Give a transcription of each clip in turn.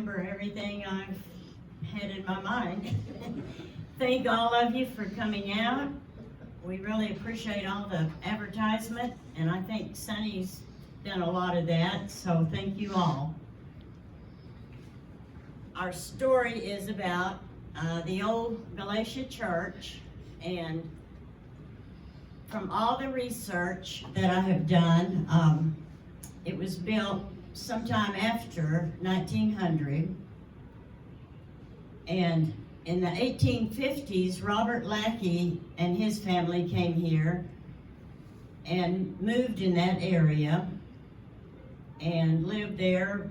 remember everything I've had in my mind. Thank all of you for coming out. We really appreciate all the advertisement, and I think Sonny's done a lot of that, so thank you all. Our story is about the Old Galatia Church, and from all the research that I have done, it was built sometime after 1900, and in the 1850s, Robert Lackey and his family came here and moved in that area and lived there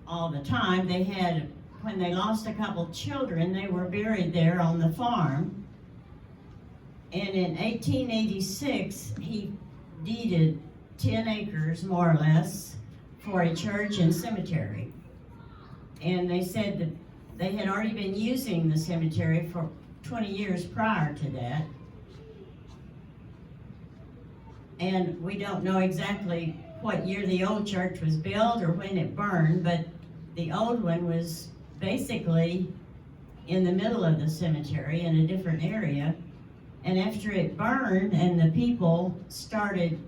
all the time. They had, when they lost a couple children, they were buried there on the farm. And in 1886, he deeded 10 acres, more or less, for a church and cemetery. And they said that they had already been using the cemetery for 20 years prior to that. And we don't know exactly what year the old church was built or when it burned, but the old one was basically in the middle of the cemetery in a different area. And after it burned and the people started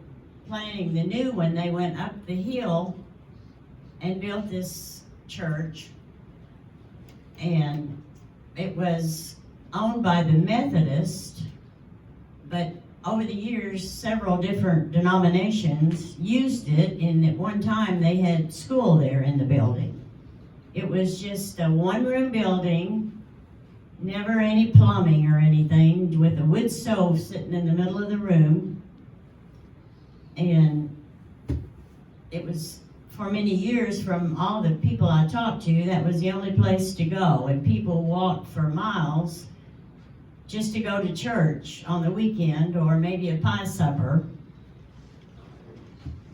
planning the new one, they went up the hill and built this church. And it was owned by the Methodists, but over the years, several different denominations used it, and at one time they had school there in the building. It was just a one-room building, never any plumbing or anything, with a wood stove sitting in the middle of the room. And it was, for many years, from all the people I talked to, that was the only place to go. And people walked for miles just to go to church on the weekend or maybe a pie supper.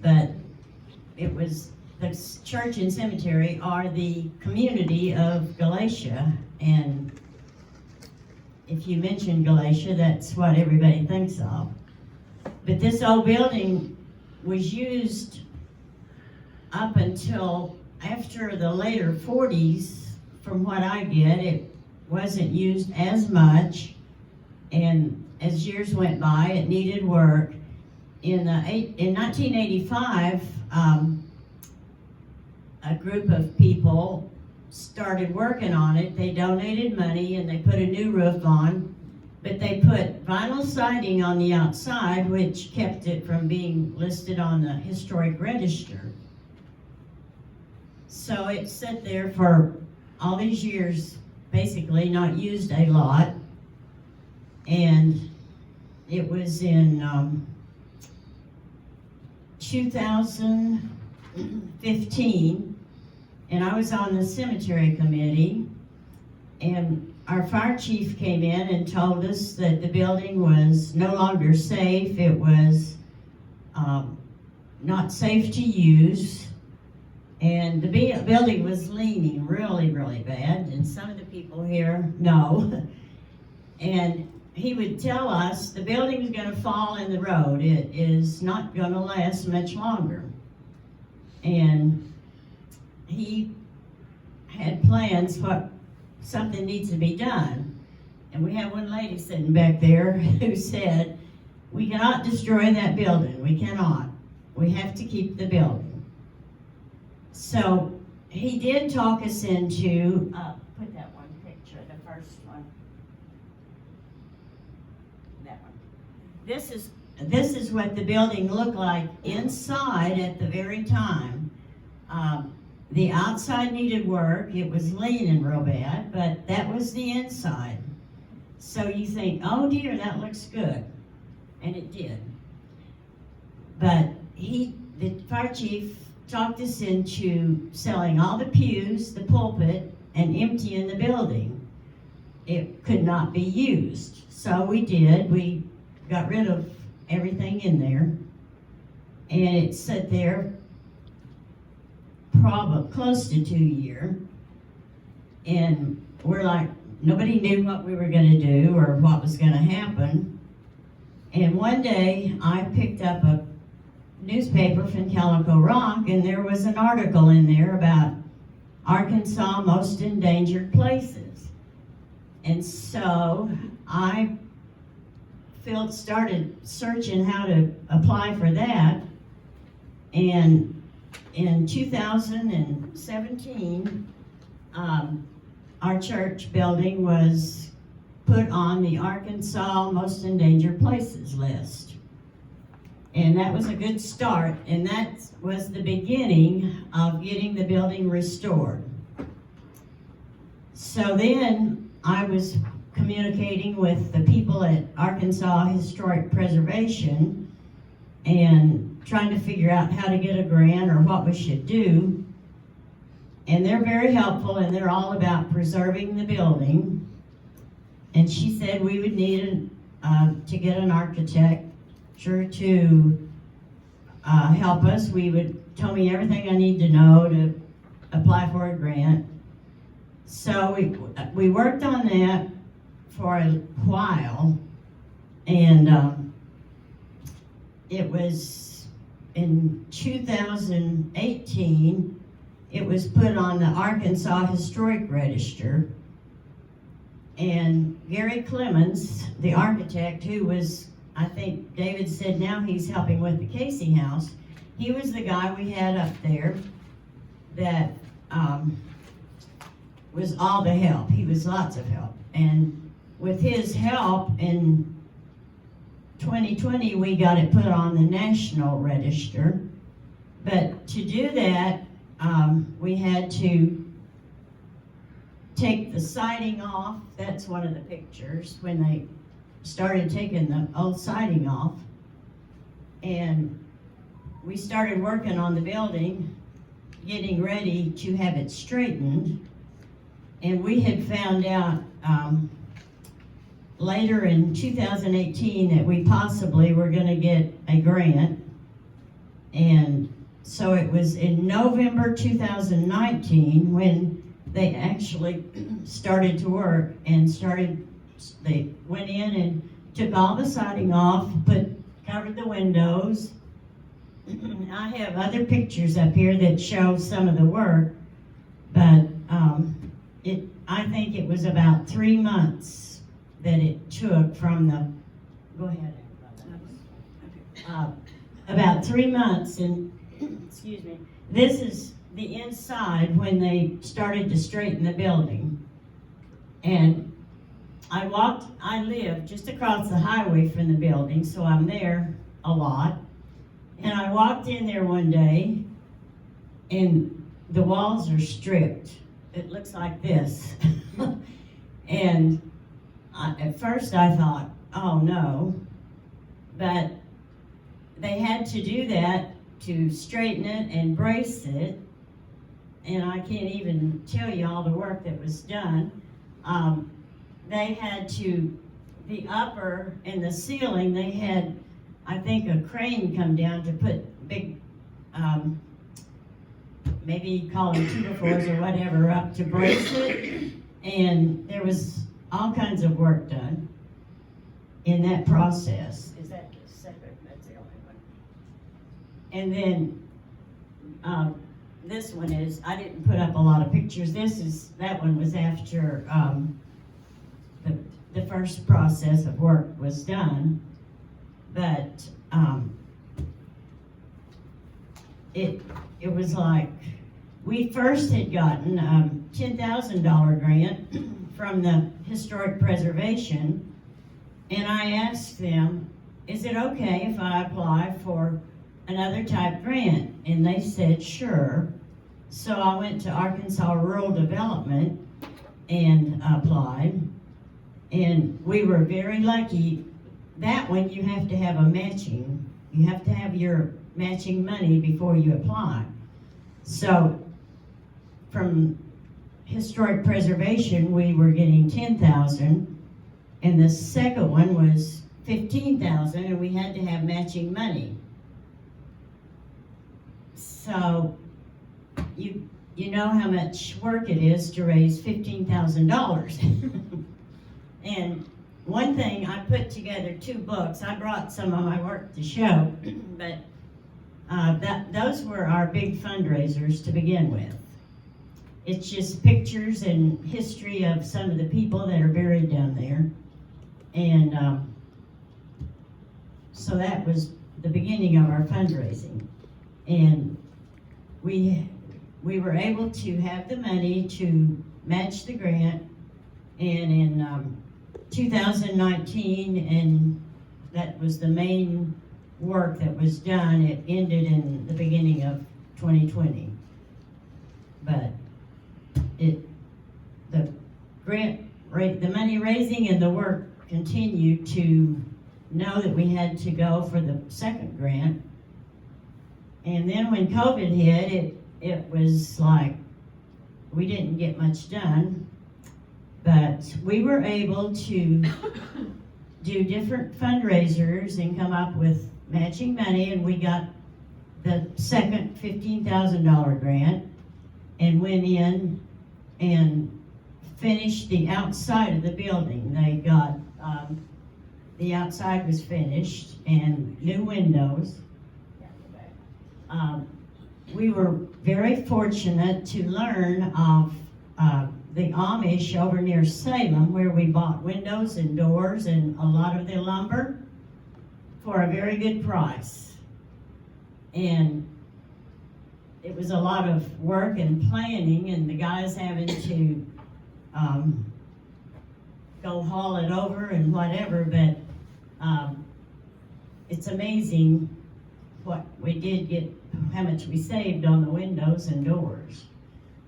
But it was, the church and cemetery are the community of Galatia. And if you mention Galatia, that's what everybody thinks of. But this old building was used up until after the later 40s. From what I get, it wasn't used as much, and as years went by, it needed work. In 1985, a group of people started working on it. They donated money and they put a new roof on, but they put vinyl siding on the outside, which kept it from being listed on the historic register. So it sat there for all these years, basically not used a lot. And it was in 2015, and I was on the cemetery committee, and our fire chief came in and told us that the building was no longer safe. It was not safe to use, and the building was leaning really, really bad, and some of the people here know. And he would tell us the building is going to fall in the road. It is not going to last much longer. And he had plans what something needs to be done. And we have one lady sitting back there who said, we cannot destroy that building. We cannot. We have to keep the building. So he did talk us into, put that one picture, the first one. That one. This is what the building looked like inside at the very time. The outside needed work. It was leaning real bad, but that was the inside. So you think, oh dear, that looks good. And it did. But the fire chief talked us into selling all the pews, the pulpit, and emptying the building. It could not be used. So we did. We got rid of everything in there. And it sat there probably close to 2 years. And we're like, nobody knew what we were going to do or what was going to happen. And one day I picked up a newspaper from Calico Rock, and there was an article in there about Arkansas most endangered places. And so I started searching how to apply for that, and in 2017, our church building was put on the Arkansas most endangered places list. And that was a good start, and that was the beginning of getting the building restored. So then I was communicating with the people at Arkansas Historic Preservation and trying to figure out how to get a grant or what we should do. And they're very helpful, and they're all about preserving the building. And she said we would need to get an architect to help us. Tell me everything I need to know to apply for a grant. So we worked on that for a while, and it was in 2018, it was put on the Arkansas Historic Register. And Gary Clemens, the architect, who was, I think David said now he's helping with the Casey House, he was the guy we had up there that was all the help. He was lots of help. And with his help, in 2020, we got it put on the National Register. But to do that, we had to take the siding off. That's one of the pictures when they started taking the old siding off. And we started working on the building, getting ready to have it straightened. And we had found out later in 2018 that we possibly were going to get a grant. And so it was in November 2019 when they actually started to work and they went in and took all the siding off, covered the windows. I have other pictures up here that show some of the work, but I think it was about 3 months that it took from go ahead. About 3 months, and excuse me, this is the inside when they started to straighten the building. And I live just across the highway from the building, so I'm there a lot. And I walked in there one day, and the walls are stripped. It looks like this. And at first I thought, oh no, but they had to do that to straighten it and brace it. And I can't even tell you all the work that was done. They had the upper and the ceiling, they had, I think, a crane come down to put big, maybe you call them 2x4s or whatever, up to brace it. And there was all kinds of work done in that process. Is that the second? That's the only one. And then this one is, I didn't put up a lot of pictures. That one was after the first process of work was done. But it was like, we first had gotten a $10,000 grant from the Historic Preservation, and I asked them, is it okay if I apply for another type grant? And they said, sure. So I went to Arkansas Rural Development and applied, and we were very lucky. That one, you have to have you have to have your matching money before you apply. So from Historic Preservation, we were getting $10,000, and the second one was $15,000, and we had to have matching money. So you know how much work it is to raise $15,000. And one thing, I put together 2 books. I brought some of my work to show, but those were our big fundraisers to begin with. It's just pictures and history of some of the people that are buried down there. And so that was the beginning of our fundraising. And we were able to have the money to match the grant. And in 2019, and that was the main work that was done. It ended in the beginning of 2020. But the grant rate, the money raising and the work continued to know that we had to go for the second grant. And then when COVID hit, it was like we didn't get much done, but we were able to do different fundraisers and come up with matching money, and we got the second $15,000 grant and went in and finished the outside of the building. They got, the outside was finished and new windows. We were very fortunate to learn of the Amish over near Salem, where we bought windows and doors and a lot of their lumber for a very good price. And it was a lot of work and planning, and the guys having to go haul it over and whatever, but it's amazing what we did get, how much we saved on the windows and doors.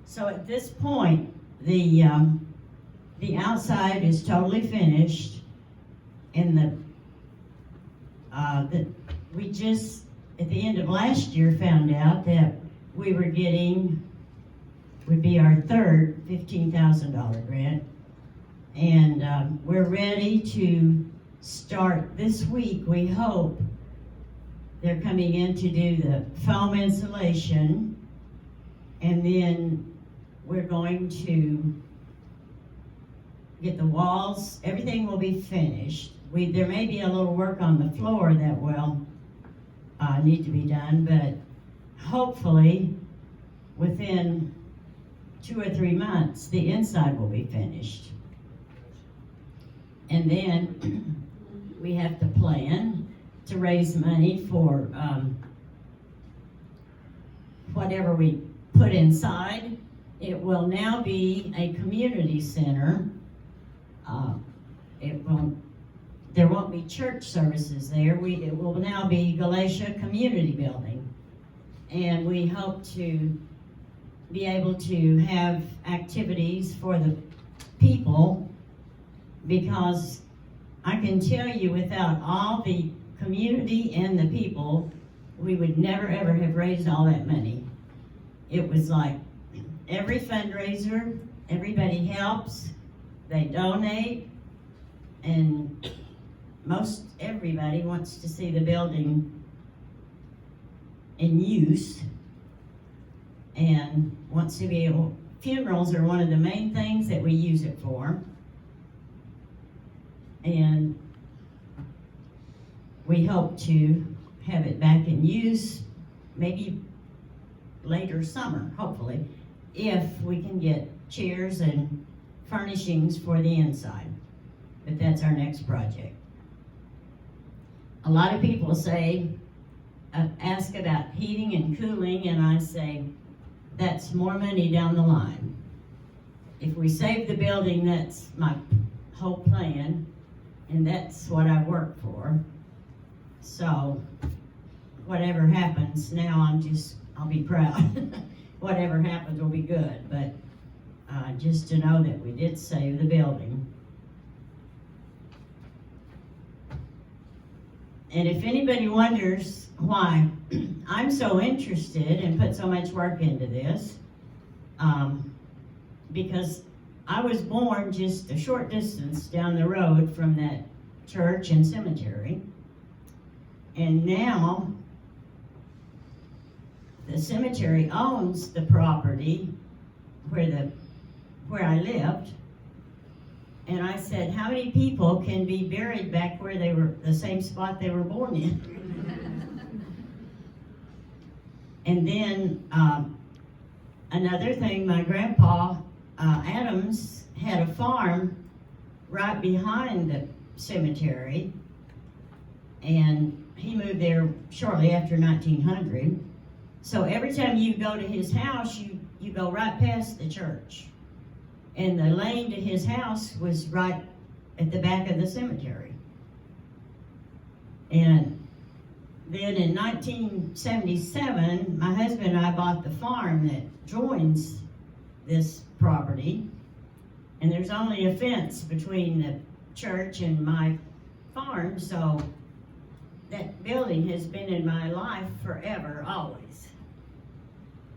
So at this point, the outside is totally finished, and we just at the end of last year found out that we were getting, would be our third $15,000 grant, and we're ready to start this week. We hope they're coming in to do the foam insulation, and then we're going to get the walls. Everything will be finished. There may be a little work on the floor that will need to be done, but hopefully within 2 or 3 months, the inside will be finished. And then we have to plan to raise money for whatever we put inside. It will now be a community center. There won't be church services there. It will now be Galatia Community Building. And we hope to be able to have activities for the people, because I can tell you without all the community and the people, we would never ever have raised all that money. It was like every fundraiser, everybody helps, they donate, and most everybody wants to see the building in use and wants to be able, funerals are one of the main things that we use it for. And we hope to have it back in use maybe later summer, hopefully, if we can get chairs and furnishings for the inside. But that's our next project. A lot of people say, ask about heating and cooling, and I say, that's more money down the line. If we save the building, that's my whole plan, and that's what I work for. So whatever happens now, I'll be proud. Whatever happens will be good, but just to know that we did save the building. And if anybody wonders why I'm so interested and put so much work into this, because I was born just a short distance down the road from that church and cemetery, and now the cemetery owns the property where I lived. And I said, how many people can be buried back where they were, the same spot they were born in? And then another thing, my grandpa Adams had a farm right behind the cemetery, and he moved there shortly after 1900. So every time you go to his house, you go right past the church. And the lane to his house was right at the back of the cemetery. And then in 1977, my husband and I bought the farm that joins this property. And there's only a fence between the church and my farm, so that building has been in my life forever, always.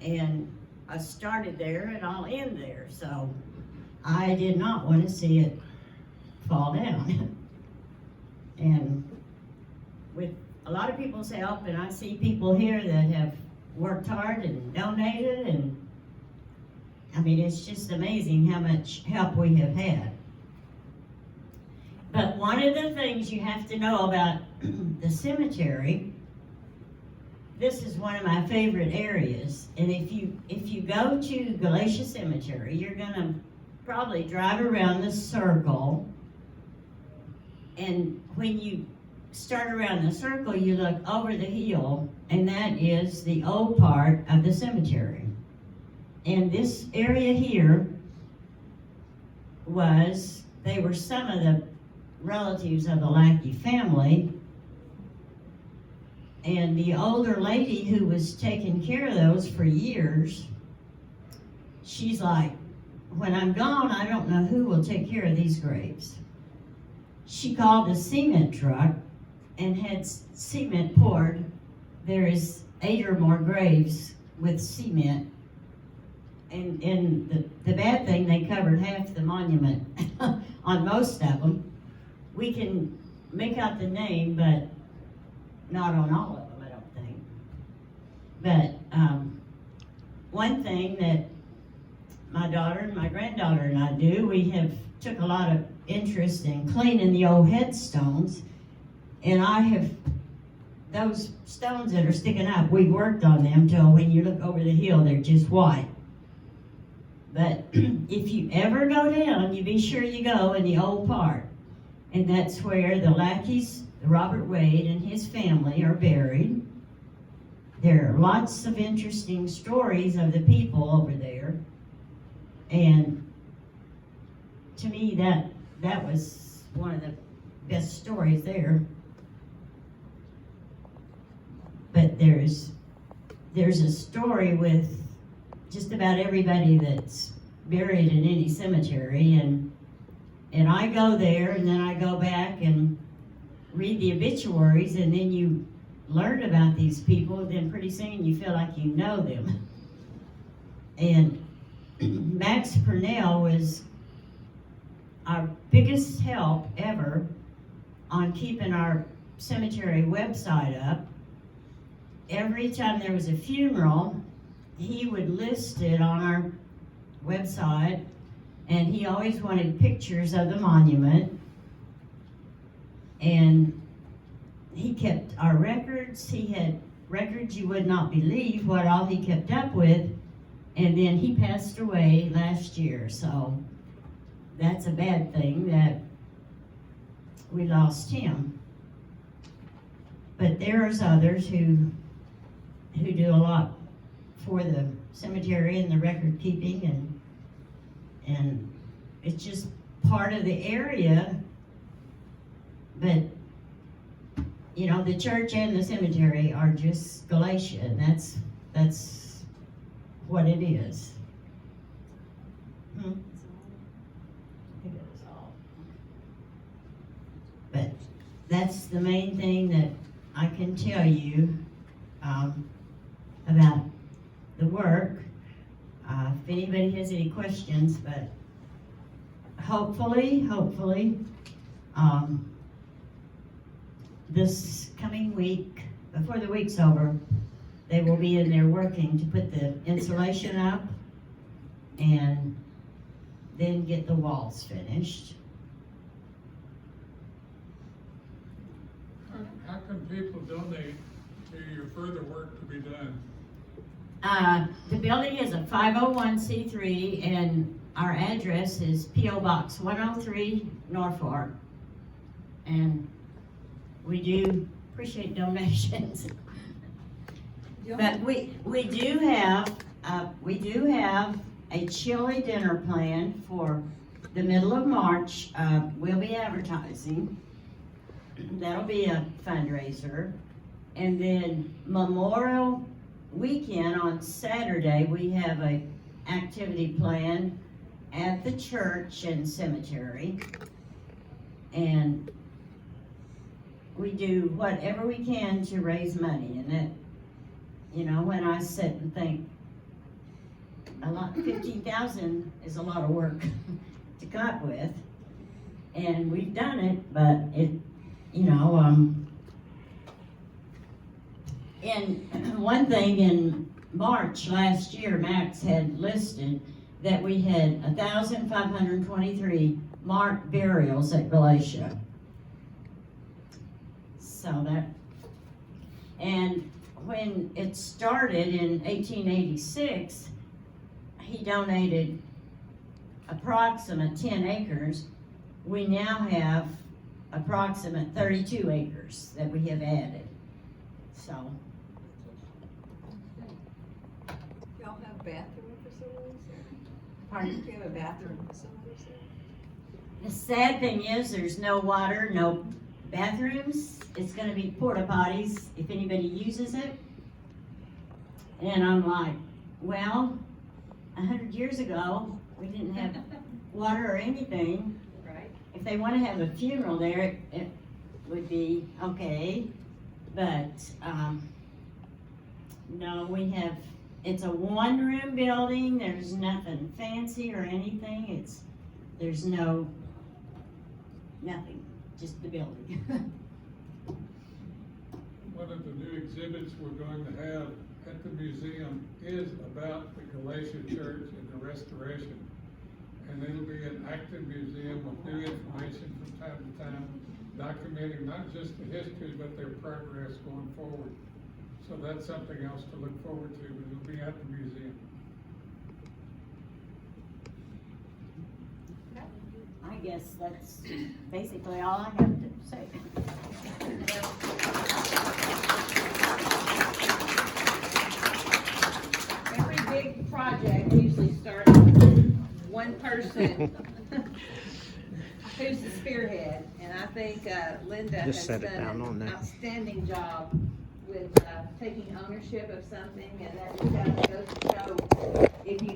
And I started there and I'll end there, so I did not want to see it fall down. And with a lot of people's help, and I see people here that have worked hard and donated, and I mean, it's just amazing how much help we have had. But one of the things you have to know about the cemetery, this is one of my favorite areas, and if you go to Galatia Cemetery, you're gonna probably drive around the circle, and when you start around the circle, you look over the hill, and that is the old part of the cemetery. And this area here they were some of the relatives of the Lackey family, and the older lady who was taking care of those for years, she's like, when I'm gone, I don't know who will take care of these graves. She called a cement truck and had cement poured. There is 8 or more graves with cement. And the bad thing, they covered half the monument on most of them. We can make out the name, but not on all of them, I don't think. But one thing that my daughter and my granddaughter and I do, we have took a lot of interest in cleaning the old headstones. And I have, those stones that are sticking up, we worked on them till when you look over the hill, they're just white. But if you ever go down, you be sure you go in the old part. And that's where the Lackeys, Robert Wade and his family are buried. There are lots of interesting stories of the people over there. And to me, that was one of the best stories there. But there's a story with just about everybody that's buried in any cemetery, and I go there and then I go back and read the obituaries, and then you learn about these people, then pretty soon you feel like you know them. And Max Purnell was our biggest help ever on keeping our cemetery website up. Every time there was a funeral, he would list it on our website, and he always wanted pictures of the monument. And he kept our records. He had records you would not believe what all he kept up with. And then he passed away last year, so that's a bad thing that we lost him. But there's others who do a lot for the cemetery and the record keeping, and it's just part of the area. But you know, the church and the cemetery are just Galatia, and that's what it is. I think it is all. But that's the main thing that I can tell you about the work. If anybody has any questions, but hopefully, this coming week, before the week's over, they will be in there working to put the insulation up and then get the walls finished. How can people donate to your further work to be done? The building is a 501c3 and our address is P.O. Box 103, Norfork. And we do appreciate donations. But we do have a chili dinner planned for the middle of March. We'll be advertising. That'll be a fundraiser. And then Memorial Weekend on Saturday, we have a activity planned at the church and cemetery. And we do whatever we can to raise money. And that, you know, when I sit and think, 15,000 is a lot of work to come up with. And we've done it, but it, you know, and one thing in March last year, Max had listed that we had 1,523 marked burials at Galatia. So that, and when it started in 1886, he donated approximate 10 acres. We now have approximate 32 acres that we have added. So. Y'all have bathroom facilities there? Pardon? Do you have a bathroom facilities there? The sad thing is there's no water, no bathrooms. It's gonna be porta potties if anybody uses it. And I'm like, well, 100 years ago, we didn't have water or anything. Right. If they want to have a funeral there, it would be okay. But, no, it's a one-room building. There's nothing fancy or anything. There's nothing, just the building. One of the new exhibits we're going to have at the museum is about the Galatia Church and the restoration. And it'll be an active museum with new information from time to time, documenting not just the history, but their progress going forward. So that's something else to look forward to, but it'll be at the museum. I guess that's basically all I have to say. Every big project usually starts with one person who's the spearhead, and I think Linda has done an outstanding job with taking ownership of something, and that just goes to show if you